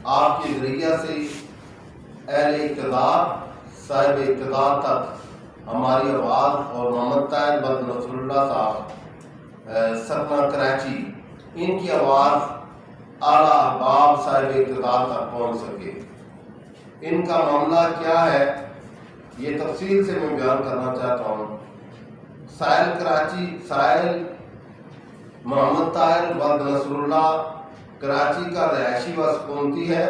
آپ کے ذریعہ سے اہل اقتدار صاحب اقتدار تک ہماری آواز اور محمد طاہر بد نصر اللہ صاحب سکنہ کراچی ان کی آواز اعلیٰ احباب صاحب اقتدار تک پہنچ سکے۔ ان کا معاملہ کیا ہے یہ تفصیل سے میں بیان کرنا چاہتا ہوں۔ سائل محمد طاہر بد نصر اللہ کراچی کا رہائشی و سکونتی ہے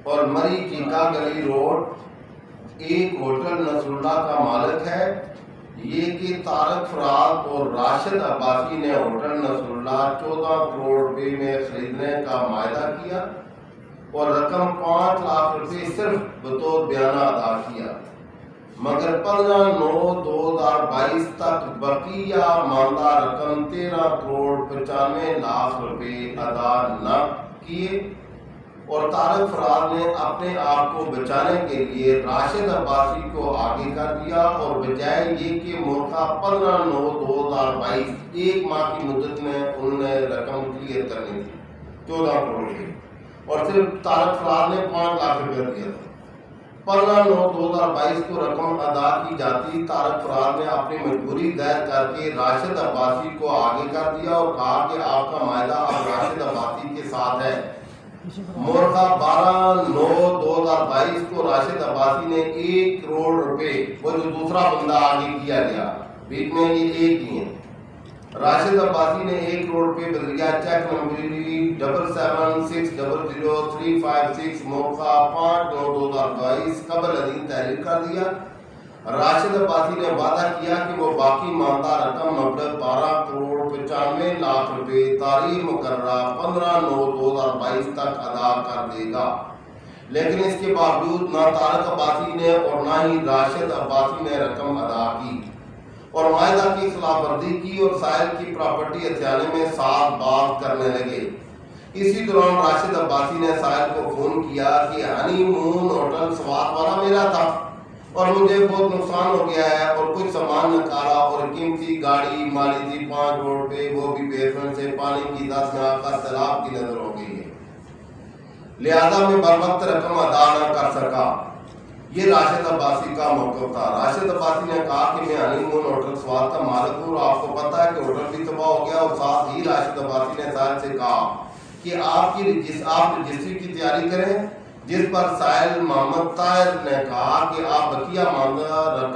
اور مری چیکا گلی روڈ ایک ہوٹل نصر اللہ کا مالک ہے۔ یہ کہ طارق فراد اور راشد عباسی نے ہوٹل نصر اللہ 14 کروڑ روپے میں خریدنے کا معاہدہ کیا اور رقم 5 لاکھ روپے صرف بطور بیانہ ادا کیا، مگر 15/9/2022 تک بقیہ ماندہ رقم 13 کروڑ 95 لاکھ روپے ادا نہ کیے، اور طارق فراد نے اپنے آپ کو بچانے کے لیے راشد عباسی کو آگے کر دیا، اور بجائے یہ کہ موقع 15/9/2022 ایک ماہ کی مدت میں انہوں نے رقم کلیئر کرنی تھی 14 کروڑ کی، اور صرف طارق فراد نے 5 لاکھ روپے دیا تھا۔ 15/9/2022 کو رقم ادا کی جاتی، طارق فراد نے اپنی مجبوری ظاہر کر کے راشد عباسی کو آگے کر دیا اور کہا کہ آپ کا معاہدہ اب راشد عباسی کے ساتھ ہے۔ مورخہ 12/9/2022 کو راشد عباسی نے 1 کروڑ روپے، وہ جو دوسرا بندہ آگے کیا گیا، بیچ میں یہ ایک ہی ہیں، راشد عباسی نے 1 کروڑ روپے بذریعہ چیک نمبری 77600356 موقع 5/9/2022 قبل ازیں تحریر کر دیا۔ راشد عباسی نے وعدہ کیا کہ وہ باقی ماندہ رقم مبلغ 12 کروڑ 95 لاکھ روپے تاریخ مقررہ 15/9/2022 تک ادا کر دے گا، لیکن اس کے باوجود نہ طارق عباسی نے اور نہ ہی راشد عباسی نے رقم ادا کی اور معاہدہ کی خلاف ورزی کی اور سائل کی پراپرٹی ہتھیانے میں ساتھ بات کرنے لگے۔ اسی دوران راشد عباسی نے سائل کو فون کیا کہ ہنی مون ہوٹل سوات والا میرا تھا اور مجھے بہت نقصان ہو گیا ہے، اور کچھ سامان نکالا اور قیمتی گاڑی مالی تھی 5 کروڑ روپے، وہ بھی بیسمنٹ سے پانی کی 10 یہاں کا سیلاب کی نظر ہو گئی ہے، لہذا میں بر وقت رقم ادا نہ کر سکا۔ یہ راشد عباسی کا موقف تھا۔ راشد عباسی نے کہا کہ میں ہنی مون ہوٹل سوات کا مالک ہوں اور آپ کو پتا ہے کہ ہوٹل بھی تباہ ہو گیا، اور ساتھ ہی راشد عباسی نے سائل سے کہا کہ آپ رجسٹری کی تیاری کریں، جس پر سائل محمد طاہر نے کہا کہ آپ بقیہ ماندہ رقم